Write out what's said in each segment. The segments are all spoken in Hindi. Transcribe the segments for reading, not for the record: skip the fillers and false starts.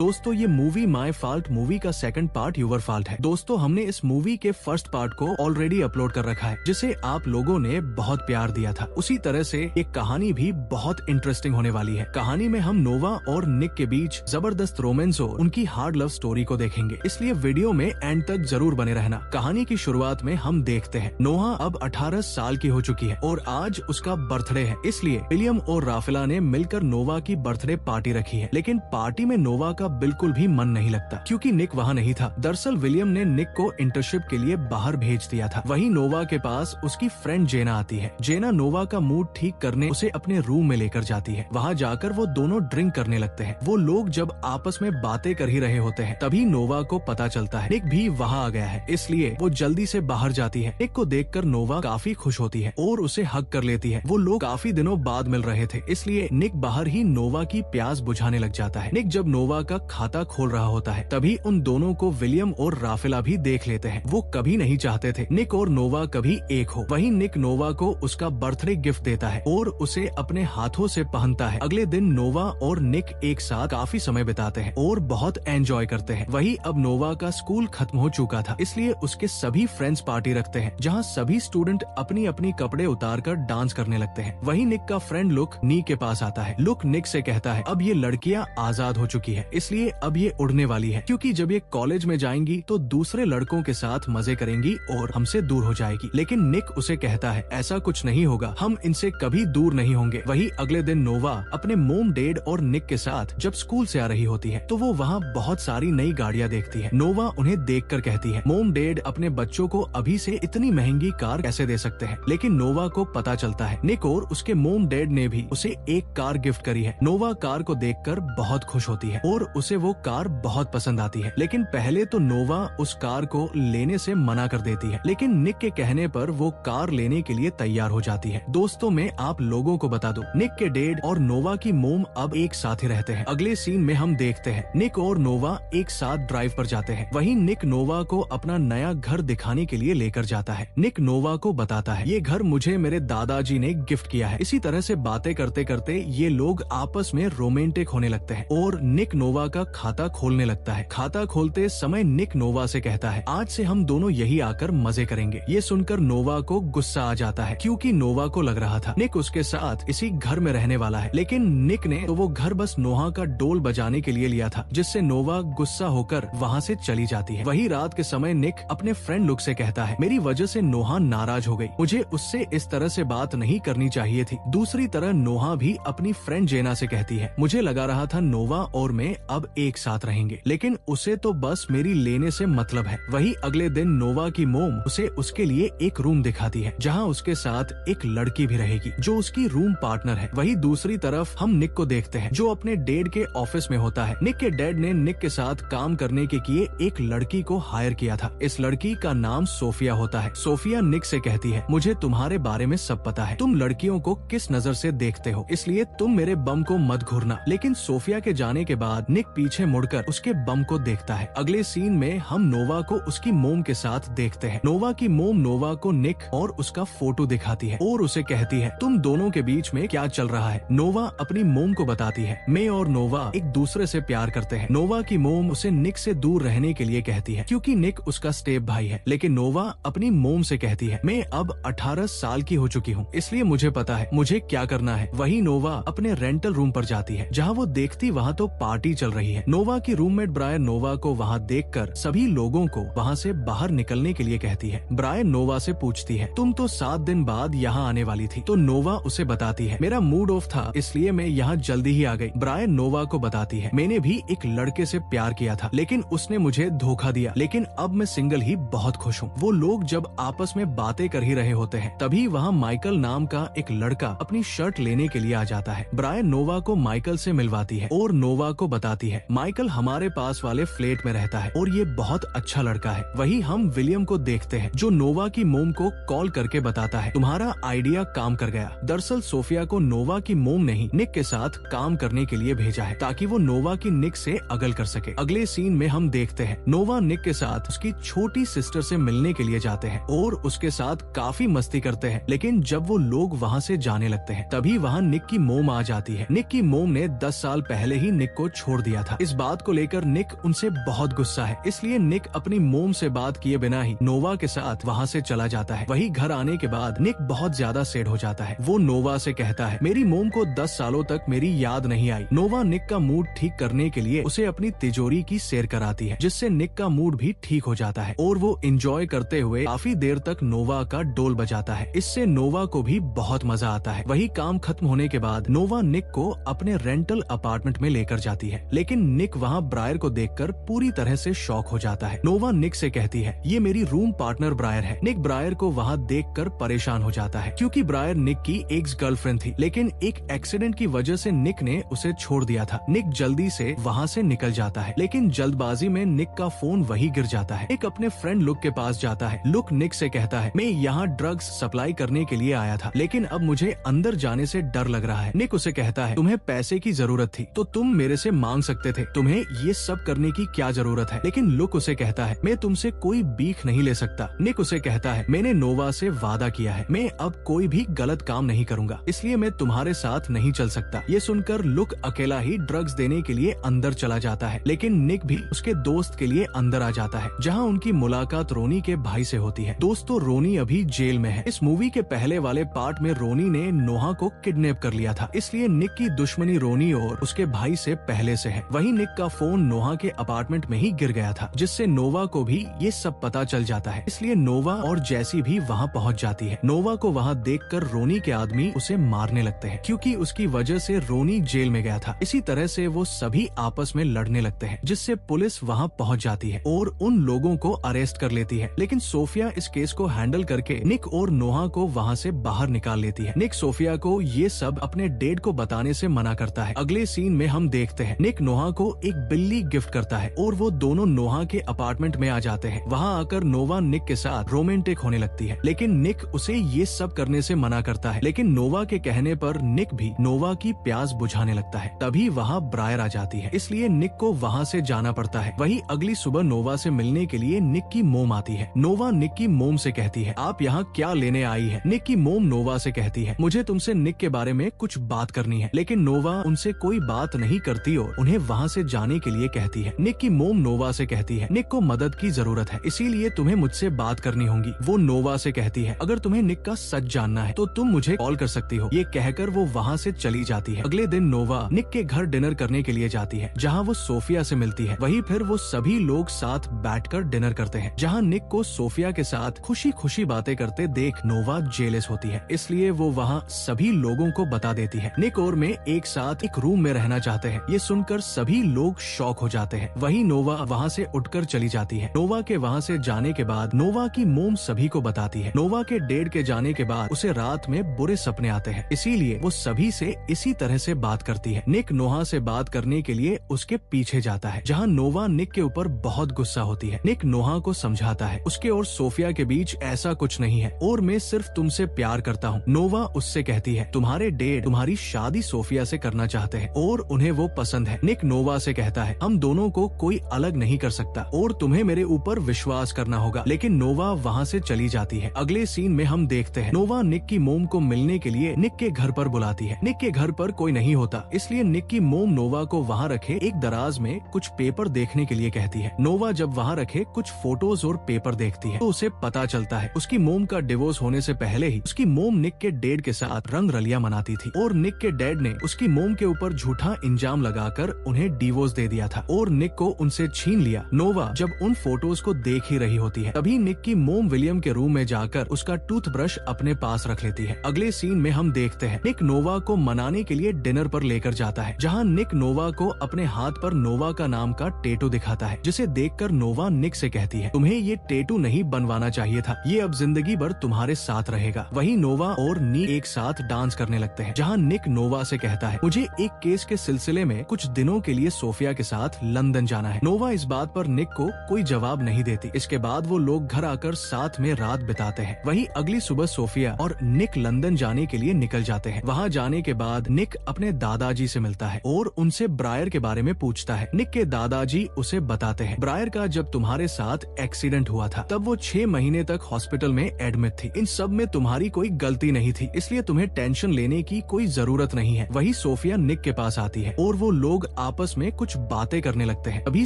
दोस्तों ये मूवी माय फॉल्ट मूवी का सेकंड पार्ट यूवर फॉल्ट है। दोस्तों हमने इस मूवी के फर्स्ट पार्ट को ऑलरेडी अपलोड कर रखा है, जिसे आप लोगों ने बहुत प्यार दिया था। उसी तरह से एक कहानी भी बहुत इंटरेस्टिंग होने वाली है। कहानी में हम नोवा और निक के बीच जबरदस्त रोमांस और उनकी हार्ड लव स्टोरी को देखेंगे, इसलिए वीडियो में एंड तक जरूर बने रहना। कहानी की शुरुआत में हम देखते हैं नोहा अब 18 साल की हो चुकी है और आज उसका बर्थडे है, इसलिए विलियम और राफेला ने मिलकर नोवा की बर्थडे पार्टी रखी है। लेकिन पार्टी में नोवा का बिल्कुल भी मन नहीं लगता क्योंकि निक वहाँ नहीं था। दरअसल विलियम ने निक को इंटर्नशिप के लिए बाहर भेज दिया था। वहीं नोवा के पास उसकी फ्रेंड जेना आती है। जेना नोवा का मूड ठीक करने उसे अपने रूम में लेकर जाती है। वहाँ जाकर वो दोनों ड्रिंक करने लगते हैं। वो लोग जब आपस में बातें कर ही रहे होते हैं तभी नोवा को पता चलता है निक भी वहाँ आ गया है, इसलिए वो जल्दी से बाहर जाती है। निक को देखकर नोवा काफी खुश होती है और उसे हग कर लेती है। वो लोग काफी दिनों बाद मिल रहे थे, इसलिए निक बाहर ही नोवा की प्यास बुझाने लग जाता है। निक जब नोवा का खाता खोल रहा होता है तभी उन दोनों को विलियम और राफेला भी देख लेते हैं। वो कभी नहीं चाहते थे निक और नोवा कभी एक हो। वहीं निक नोवा को उसका बर्थडे गिफ्ट देता है और उसे अपने हाथों से पहनता है। अगले दिन नोवा और निक एक साथ काफी समय बिताते हैं और बहुत एंजॉय करते हैं। वहीं अब नोवा का स्कूल खत्म हो चुका था, इसलिए उसके सभी फ्रेंड्स पार्टी रखते हैं जहाँ सभी स्टूडेंट अपनी अपनी कपड़े उतार कर डांस करने लगते हैं। वहीं निक का फ्रेंड लुक नी के पास आता है। लुक निक से कहता है अब ये लड़कियाँ आजाद हो चुकी है, इसलिए अब ये उड़ने वाली है, क्योंकि जब ये कॉलेज में जाएंगी तो दूसरे लड़कों के साथ मजे करेंगी और हमसे दूर हो जाएगी। लेकिन निक उसे कहता है ऐसा कुछ नहीं होगा, हम इनसे कभी दूर नहीं होंगे। वही अगले दिन नोवा अपने मोम डैड और निक के साथ जब स्कूल से आ रही होती है तो वो वहाँ बहुत सारी नई गाड़ियाँ देखती है। नोवा उन्हें देखकर कहती है मोम डैड अपने बच्चों को अभी से इतनी महंगी कार कैसे दे सकते हैं। लेकिन नोवा को पता चलता है निक और उसके मोम डैड ने भी उसे एक कार गिफ्ट करी है। नोवा कार को देखकर बहुत खुश होती है और उसे वो कार बहुत पसंद आती है। लेकिन पहले तो नोवा उस कार को लेने से मना कर देती है, लेकिन निक के कहने पर वो कार लेने के लिए तैयार हो जाती है। दोस्तों मैं आप लोगों को बता दूं, निक के डैड और नोवा की मोम अब एक साथ ही रहते हैं। अगले सीन में हम देखते हैं निक और नोवा एक साथ ड्राइव पर जाते हैं। वहीं निक नोवा को अपना नया घर दिखाने के लिए लेकर जाता है। निक नोवा को बताता है ये घर मुझे मेरे दादाजी ने गिफ्ट किया है। इसी तरह से बातें करते करते ये लोग आपस में रोमांटिक होने लगते हैं और निक नोवा का खाता खोलने लगता है। खाता खोलते समय निक नोवा से कहता है आज से हम दोनों यही आकर मजे करेंगे। ये सुनकर नोवा को गुस्सा आ जाता है क्योंकि नोवा को लग रहा था निक उसके साथ इसी घर में रहने वाला है। लेकिन निक ने तो वो घर बस नोहा का डोल बजाने के लिए लिया था, जिससे नोवा गुस्सा होकर वहाँ से चली जाती है। वही रात के समय निक अपने फ्रेंड लुक से कहता है मेरी वजह से नोहा नाराज हो गई, मुझे उससे इस तरह से बात नहीं करनी चाहिए थी। दूसरी तरह नोहा भी अपनी फ्रेंड जेना से कहती है मुझे लगा रहा था नोवा और मैं अब एक साथ रहेंगे, लेकिन उसे तो बस मेरी लेने से मतलब है। वही अगले दिन नोवा की मोम उसे उसके लिए एक रूम दिखाती है जहाँ उसके साथ एक लड़की भी रहेगी जो उसकी रूम पार्टनर है। वही दूसरी तरफ हम निक को देखते हैं जो अपने डैड के ऑफिस में होता है। निक के डैड ने निक के साथ काम करने के लिए एक लड़की को हायर किया था। इस लड़की का नाम सोफिया होता है। सोफिया निक से कहती है मुझे तुम्हारे बारे में सब पता है, तुम लड़कियों को किस नजर से देखते हो, इसलिए तुम मेरे बम को मत घूरना। लेकिन सोफिया के जाने के बाद निक पीछे मुड़कर उसके बम को देखता है। अगले सीन में हम नोवा को उसकी मोम के साथ देखते हैं। नोवा की मोम नोवा को निक और उसका फोटो दिखाती है और उसे कहती है तुम दोनों के बीच में क्या चल रहा है। नोवा अपनी मोम को बताती है मैं और नोवा एक दूसरे से प्यार करते हैं। नोवा की मोम उसे निक से दूर रहने के लिए कहती है क्योंकि निक उसका स्टेप भाई है। लेकिन नोवा अपनी मोम से कहती है मैं अब 18 साल की हो चुकी हूँ, इसलिए मुझे पता है मुझे क्या करना है। वही नोवा अपने रेंटल रूम पर जाती है जहाँ वो देखती वहाँ तो पार्टी चल रही है। नोवा की रूममेट ब्रायन नोवा को वहाँ देखकर सभी लोगों को वहाँ से बाहर निकलने के लिए कहती है। ब्रायन नोवा से पूछती है तुम तो 7 दिन बाद यहाँ आने वाली थी, तो नोवा उसे बताती है मेरा मूड ऑफ था इसलिए मैं यहाँ जल्दी ही आ गई। ब्रायन नोवा को बताती है मैंने भी एक लड़के से प्यार किया था लेकिन उसने मुझे धोखा दिया, लेकिन अब मैं सिंगल ही बहुत खुश हूँ। वो लोग जब आपस में बातें कर ही रहे होते हैं तभी वहाँ माइकल नाम का एक लड़का अपनी शर्ट लेने के लिए आ जाता है। ब्रायन नोवा को माइकल से मिलवाती है और नोवा को बताती है माइकल हमारे पास वाले फ्लैट में रहता है और ये बहुत अच्छा लड़का है। वही हम विलियम को देखते हैं जो नोवा की मोम को कॉल करके बताता है तुम्हारा आइडिया काम कर गया। दरअसल सोफिया को नोवा की मोम ने ही निक के साथ काम करने के लिए भेजा है ताकि वो नोवा की निक से अगल कर सके। अगले सीन में हम देखते हैं नोवा निक के साथ उसकी छोटी सिस्टर से मिलने के लिए जाते हैं और उसके साथ काफी मस्ती करते हैं। लेकिन जब वो लोग वहाँ से जाने लगते हैं तभी वहाँ निक की मोम आ जाती है। निक की मोम ने 10 साल पहले ही निक को छोड़ दिया दिया था। इस बात को लेकर निक उनसे बहुत गुस्सा है, इसलिए निक अपनी मोम से बात किए बिना ही नोवा के साथ वहाँ से चला जाता है। वही घर आने के बाद निक बहुत ज्यादा सैड हो जाता है। वो नोवा से कहता है, मेरी मोम को 10 सालों तक मेरी याद नहीं आई। नोवा निक का मूड ठीक करने के लिए उसे अपनी तिजोरी की सैर कराती है, जिससे निक का मूड भी ठीक हो जाता है और वो एंजॉय करते हुए काफी देर तक नोवा का डोल बजाता है। इससे नोवा को भी बहुत मजा आता है। वही काम खत्म होने के बाद नोवा निक को अपने रेंटल अपार्टमेंट में लेकर जाती है, लेकिन निक वहाँ ब्रायर को देखकर पूरी तरह से शॉक हो जाता है। नोवा निक से कहती है, ये मेरी रूम पार्टनर ब्रायर है। निक ब्रायर को वहाँ देखकर परेशान हो जाता है, क्योंकि ब्रायर निक की एक्स गर्लफ्रेंड थी, लेकिन एक एक्सीडेंट की वजह से निक ने उसे छोड़ दिया था। निक जल्दी से वहाँ से निकल जाता है, लेकिन जल्दबाजी में निक का फोन वही गिर जाता है। निक अपने फ्रेंड लुक के पास जाता है। लुक निक से कहता है, मैं यहाँ ड्रग्स सप्लाई करने के लिए आया था, लेकिन अब मुझे अंदर जाने से डर लग रहा है। निक उसे कहता है, तुम्हें पैसे की जरूरत थी तो तुम मेरे से मांग सकते थे, तुम्हें ये सब करने की क्या जरूरत है। लेकिन लुक उसे कहता है, मैं तुमसे कोई भीख नहीं ले सकता। निक उसे कहता है, मैंने नोवा से वादा किया है, मैं अब कोई भी गलत काम नहीं करूंगा, इसलिए मैं तुम्हारे साथ नहीं चल सकता। ये सुनकर लुक अकेला ही ड्रग्स देने के लिए अंदर चला जाता है, लेकिन निक भी उसके दोस्त के लिए अंदर आ जाता है, जहाँ उनकी मुलाकात रोनी के भाई से होती है। दोस्तों, रोनी अभी जेल में है। इस मूवी के पहले वाले पार्ट में रोनी ने नोहा को किडनैप कर लिया था, इसलिए निक की दुश्मनी रोनी और उसके भाई से पहले से है। वहीं निक का फोन नोहा के अपार्टमेंट में ही गिर गया था, जिससे नोवा को भी ये सब पता चल जाता है, इसलिए नोवा और जैसी भी वहाँ पहुँच जाती है। नोवा को वहाँ देखकर रोनी के आदमी उसे मारने लगते हैं, क्योंकि उसकी वजह से रोनी जेल में गया था। इसी तरह से वो सभी आपस में लड़ने लगते हैं, जिससे पुलिस वहाँ पहुँच जाती है और उन लोगों को अरेस्ट कर लेती है। लेकिन सोफिया इस केस को हैंडल करके निक और नोहा को वहाँ से बाहर निकाल लेती है। निक सोफिया को ये सब अपने डेड को बताने से मना करता है। अगले सीन में हम देखते हैं निक नोहा को एक बिल्ली गिफ्ट करता है और वो दोनों नोहा के अपार्टमेंट में आ जाते हैं। वहाँ आकर नोवा निक के साथ रोमांटिक होने लगती है, लेकिन निक उसे ये सब करने से मना करता है। लेकिन नोवा के कहने पर निक भी नोवा की प्यास बुझाने लगता है। तभी वहाँ ब्रायर आ जाती है, इसलिए निक को वहाँ से जाना पड़ता है। वही अगली सुबह नोवा से मिलने के लिए निक की मोम आती है। नोवा निक की मोम से कहती है, आप यहाँ क्या लेने आई है। निक की मोम नोवा से कहती है, मुझे तुमसे निक के बारे में कुछ बात करनी है, लेकिन नोवा उनसे कोई बात नहीं करती और उन्हें वहाँ से जाने के लिए कहती है। निक की मोम नोवा से कहती है, निक को मदद की जरूरत है, इसीलिए तुम्हें मुझसे बात करनी होगी। वो नोवा से कहती है, अगर तुम्हें निक का सच जानना है तो तुम मुझे कॉल कर सकती हो। ये कहकर वो वहाँ से चली जाती है। अगले दिन नोवा निक के घर डिनर करने के लिए जाती है, जहाँ वो सोफिया से मिलती है। वहीं फिर वो सभी लोग साथ बैठकर डिनर करते हैं, जहाँ निक को सोफिया के साथ खुशी खुशी बातें करते देख नोवा जेलस होती है, इसलिए वो वहाँ सभी लोगों को बता देती है निक और मैं एक साथ एक रूम में रहना चाहते हैं। ये सुनकर सभी लोग शॉक हो जाते हैं। वहीं नोवा वहाँ से उठकर चली जाती है। नोवा के वहाँ से जाने के बाद नोवा की मोम सभी को बताती है। नोवा के डेड के जाने के बाद उसे रात में बुरे सपने आते हैं, इसीलिए वो सभी से इसी तरह से बात करती है। निक नोहा से बात करने के लिए उसके पीछे जाता है, जहाँ नोवा निक के ऊपर बहुत गुस्सा होती है। निक नोहा को समझाता है उसके और सोफिया के बीच ऐसा कुछ नहीं है और मैं सिर्फ तुमसे प्यार करता हूँ। नोवा उससे कहती है, तुम्हारे डेड तुम्हारी शादी सोफिया से करना चाहते हैं और उन्हें वो पसंद है। निक नोवा से कहता है, हम दोनों को कोई अलग नहीं कर सकता और तुम्हें मेरे ऊपर विश्वास करना होगा। लेकिन नोवा वहाँ से चली जाती है। अगले सीन में हम देखते हैं नोवा निक की मोम को मिलने के लिए निक के घर पर बुलाती है। निक के घर पर कोई नहीं होता, इसलिए निक की मोम नोवा को वहाँ रखे एक दराज में कुछ पेपर देखने के लिए कहती है। नोवा जब वहाँ रखे कुछ फोटोज और पेपर देखती है तो उसे पता चलता है उसकी मोम का डिवोर्स होने से पहले ही उसकी मोम निक के डेड के साथ रंग रलियां मनाती थी और निक के डैड ने उसकी मोम के ऊपर झूठा इंजाम लगाकर उन्हें डिवोर्स दे दिया था और निक को उनसे छीन लिया। नोवा जब उन फोटोज को देख ही रही होती है, तभी निक की मोम विलियम के रूम में जाकर उसका टूथब्रश अपने पास रख लेती है। अगले सीन में हम देखते हैं निक नोवा को मनाने के लिए डिनर पर लेकर जाता है, जहाँ निक नोवा को अपने हाथ पर नोवा का नाम का टैटू दिखाता है, जिसे देखकर नोवा निक से कहती है, तुम्हें ये टैटू नहीं बनवाना चाहिए था, ये अब जिंदगी भर तुम्हारे साथ रहेगा। वहीं नोवा और नी एक साथ डांस करने लगते हैं, जहाँ निक नोवा से कहता है, मुझे एक केस के सिलसिले में कुछ दिनों के लिए सोफिया के साथ लंदन जाना है। नोवा इस बात पर निक को कोई जवाब नहीं देती। इसके बाद वो लोग घर आकर साथ में रात बिताते हैं। वहीं अगली सुबह सोफिया और निक लंदन जाने के लिए निकल जाते हैं। वहाँ जाने के बाद निक अपने दादाजी से मिलता है और उनसे ब्रायर के बारे में पूछता है। निक के दादाजी उसे बताते हैं, ब्रायर का जब तुम्हारे साथ एक्सीडेंट हुआ था तब वो 6 महीने तक हॉस्पिटल में एडमिट थी। इन सब में तुम्हारी कोई गलती नहीं थी, इसलिए तुम्हें टेंशन लेने की कोई जरूरत नहीं है। वही सोफिया निक के पास आती है और वो लोग आपस में कुछ बातें करने लगते हैं। अभी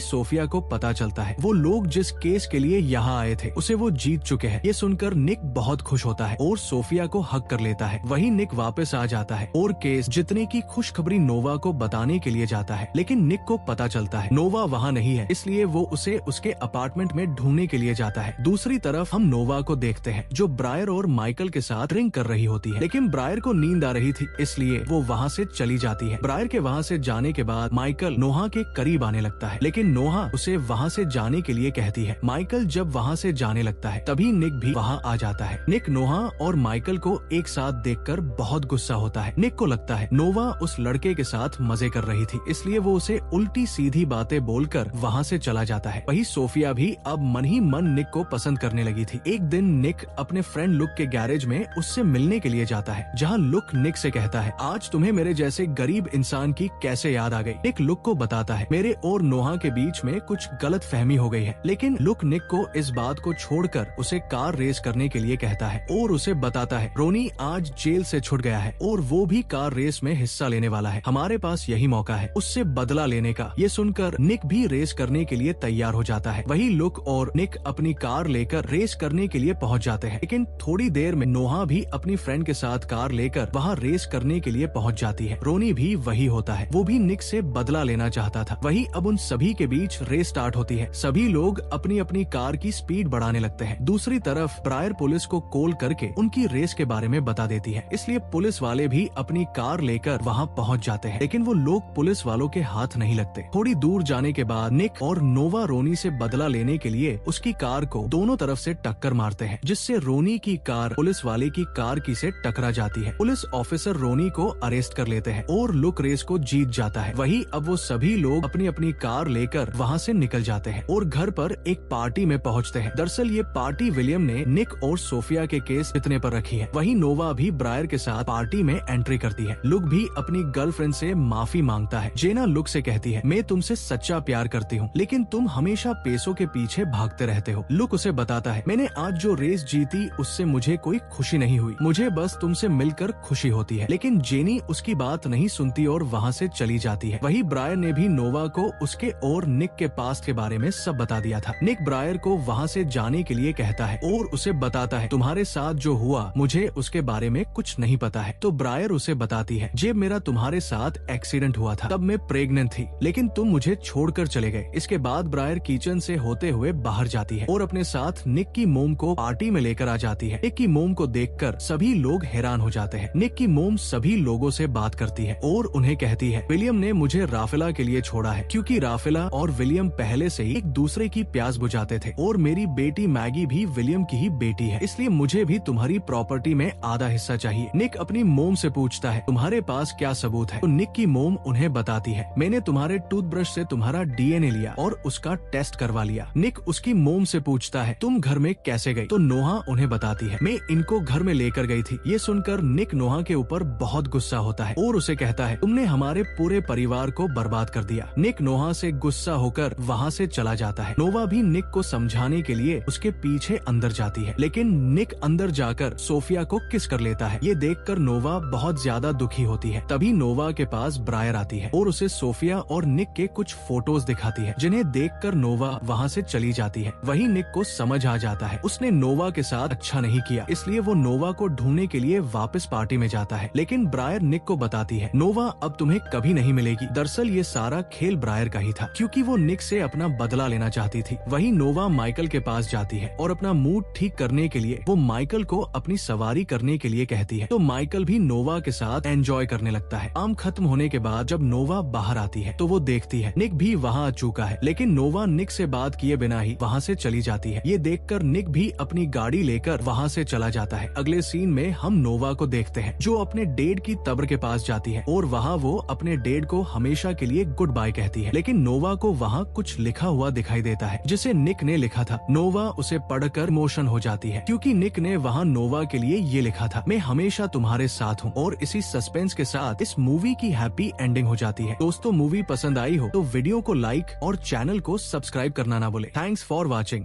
सोफिया को पता चलता है वो लोग जिस केस के लिए यहाँ आए थे उसे वो जीत चुके हैं। ये सुनकर निक बहुत खुश होता है और सोफिया को हक कर लेता है। वहीं निक वापस आ जाता है और केस जीतने की खुशखबरी नोवा को बताने के लिए जाता है, लेकिन निक को पता चलता है नोवा वहाँ नहीं है, इसलिए वो उसे उसके अपार्टमेंट में ढूंढने के लिए जाता है। दूसरी तरफ हम नोवा को देखते हैं जो ब्रायर और माइकल के साथ ड्रिंक कर रही होती है, लेकिन ब्रायर को नींद आ रही थी इसलिए वो वहाँ से चली जाती है। ब्रायर के वहाँ से जाने के बाद माइकल नोहा के करीब आने लगता है, लेकिन नोहा उसे वहाँ से जाने के लिए कहती है। माइकल जब वहाँ से जाने लगता है तभी निक भी वहाँ आ जाता है। निक नोहा और माइकल को एक साथ देखकर बहुत गुस्सा होता है। निक को लगता है नोवा उस लड़के के साथ मजे कर रही थी, इसलिए वो उसे उल्टी सीधी बातें बोलकर वहाँ से चला जाता है। वही सोफिया भी अब मन ही मन निक को पसंद करने लगी थी। एक दिन निक अपने फ्रेंड लुक के गैरेज में उससे मिलने के लिए जाता है, जहाँ लुक निक से कहता है आज तुम्हें मेरे जैसे गरीब इंसान की कैसे याद आ गई। निक लुक को बताता है मेरे और नोहा के बीच में कुछ गलत फहमी हो गई है, लेकिन लुक निक को इस बात को छोड़कर उसे कार रेस करने के लिए कहता है और उसे बताता है रोनी आज जेल से छूट गया है और वो भी कार रेस में हिस्सा लेने वाला है। हमारे पास यही मौका है उससे बदला लेने का। ये सुनकर निक भी रेस करने के लिए तैयार हो जाता है। वही लुक और निक अपनी कार लेकर रेस करने के लिए पहुंच जाते हैं, लेकिन थोड़ी देर में नोहा भी अपनी फ्रेंड के साथ कार लेकर वहाँ रेस करने के लिए पहुंच जाती है। रोनी भी वही होता है, वो भी निक से बदला लेना चाहता था। वही अब उन सभी के बीच रेस स्टार्ट होती है। सभी लोग अपनी अपनी कार की स्पीड बढ़ाने लगते हैं। दूसरी तरफ ब्रायर पुलिस को कॉल करके उनकी रेस के बारे में बता देती है, इसलिए पुलिस वाले भी अपनी कार लेकर वहाँ पहुँच जाते हैं, लेकिन वो लोग पुलिस वालों के हाथ नहीं लगते। थोड़ी दूर जाने के बाद निक और नोवा रोनी से बदला लेने के लिए उसकी कार को दोनों तरफ से टक्कर मारते हैं, जिससे रोनी की कार पुलिस वाले की कार की से टकरा जाती है। पुलिस ऑफिसर रोनी को अरेस्ट कर लेते हैं और लुक रेस को जीत जाता है। वही अब वो सभी लोग अपनी अपनी कार लेकर वहाँ से निकल जाते हैं और घर पर एक पार्टी में पहुँचते हैं। दरअसल ये पार्टी विलियम ने निक और सोफिया के केस जीतने पर रखी है। वही नोवा भी ब्रायर के साथ पार्टी में एंट्री करती है। लुक भी अपनी गर्लफ्रेंड से माफी मांगता है। जेना लुक से कहती है मैं तुमसे सच्चा प्यार करती हूँ, लेकिन तुम हमेशा पैसों के पीछे भागते रहते हो। लुक उसे बताता है मैंने आज जो रेस जीती उससे मुझे कोई खुशी नहीं हुई, मुझे बस तुमसे मिलकर खुशी होती है। लेकिन जेनी उसकी बात नहीं सुनती और वहाँ से चली जाती है। वही ब्रायर ने भी नोवा को उसके और निक के पास्ट के बारे में सब बता दिया था। निक ब्रायर को वहाँ से जाने के लिए कहता है और उसे बताता है तुम्हारे साथ जो हुआ मुझे उसके बारे में कुछ नहीं पता है। तो ब्रायर उसे बताती है जब मेरा तुम्हारे साथ एक्सीडेंट हुआ था तब मैं प्रेग्नेंट थी, लेकिन तुम मुझे छोड़कर चले गए। इसके बाद ब्रायर किचन से होते हुए बाहर जाती है और अपने साथ निक की मोम को पार्टी में लेकर आ जाती है। निक की मोम को देखकर सभी लोग हैरान हो जाते हैं। निक की मोम सभी लोगों से बात करती है और उन्हें कहती है विलियम ने मुझे राफेला के लिए छोड़ा है, क्योंकि राफेला और विलियम पहले से ही एक दूसरे की प्यास बुझाते थे और मेरी बेटी मैगी भी विलियम की ही बेटी है, इसलिए मुझे भी तुम्हारी प्रॉपर्टी में आधा हिस्सा चाहिए। निक अपनी मोम से पूछता है तुम्हारे पास क्या सबूत है? तो निक की मोम उन्हें बताती है मैंने तुम्हारे टूथब्रश से तुम्हारा डीएनए लिया और उसका टेस्ट करवा लिया। निक उसकी मोम से पूछता है तुम घर में कैसे गई? तो नोहा उन्हें बताती है मैं इनको घर में लेकर गई थी। ये सुनकर निक नोहा के ऊपर बहुत गुस्सा होता है और उसे कहता है तुमने हमारे पूरे परिवार को बर्बाद कर दिया। निक नोहा से गुस्सा होकर वहाँ से चला जाता है। नोवा भी निक को समझाने के लिए उसके पीछे अंदर जाती है, लेकिन निक अंदर जाकर सोफिया को किस कर लेता है। ये देखकर नोवा बहुत ज्यादा दुखी होती है। तभी नोवा के पास ब्रायर आती है और उसे सोफिया और निक के कुछ फोटोज दिखाती है, जिन्हें देखकर नोवा वहाँ से चली जाती है। वही निक को समझ आ जाता है उसने नोवा के साथ अच्छा नहीं किया, इसलिए वो नोवा को ढूंढने के लिए वापस पार्टी में जाता है। लेकिन ब्रायर निक को बताती है नोवा अब तुम्हें कभी नहीं मिलेगी। दरअसल ये सारा खेल ब्रायर का ही था, क्योंकि वो निक से अपना बदला लेना चाहती थी। वही नोवा माइकल के पास जाती है और अपना मूड ठीक करने के लिए वो माइकल को अपनी सवारी करने के लिए कहती है। तो माइकल भी नोवा के साथ एंजॉय करने लगता है। काम खत्म होने के बाद जब नोवा बाहर आती है तो वो देखती है निक भी वहाँ आ चुका है, लेकिन नोवा निक से बात किए बिना ही वहाँ से चली जाती है। ये देखकर निक भी अपनी गाड़ी लेकर वहाँ से चला जाता है। अगले सीन में हम नोवा को देखते हैं जो अपने डेड की कब्र के पास जाती है और वहाँ वो अपने डेड को हमेशा के लिए गुड बाय कहती है। लेकिन नोवा को वहाँ कुछ लिखा हुआ दिखाई देता है जिसे निक ने लिखा था। नोवा उसे पढ़कर इमोशन हो जाती है, क्योंकि निक ने वहाँ नोवा के लिए ये लिखा था मैं हमेशा तुम्हारे साथ हूँ। और इसी सस्पेंस के साथ इस मूवी की हैप्पी एंडिंग हो जाती है। दोस्तों मूवी पसंद आई हो तो वीडियो को लाइक और चैनल को सब्सक्राइब करना ना भूले। Thanks for watching.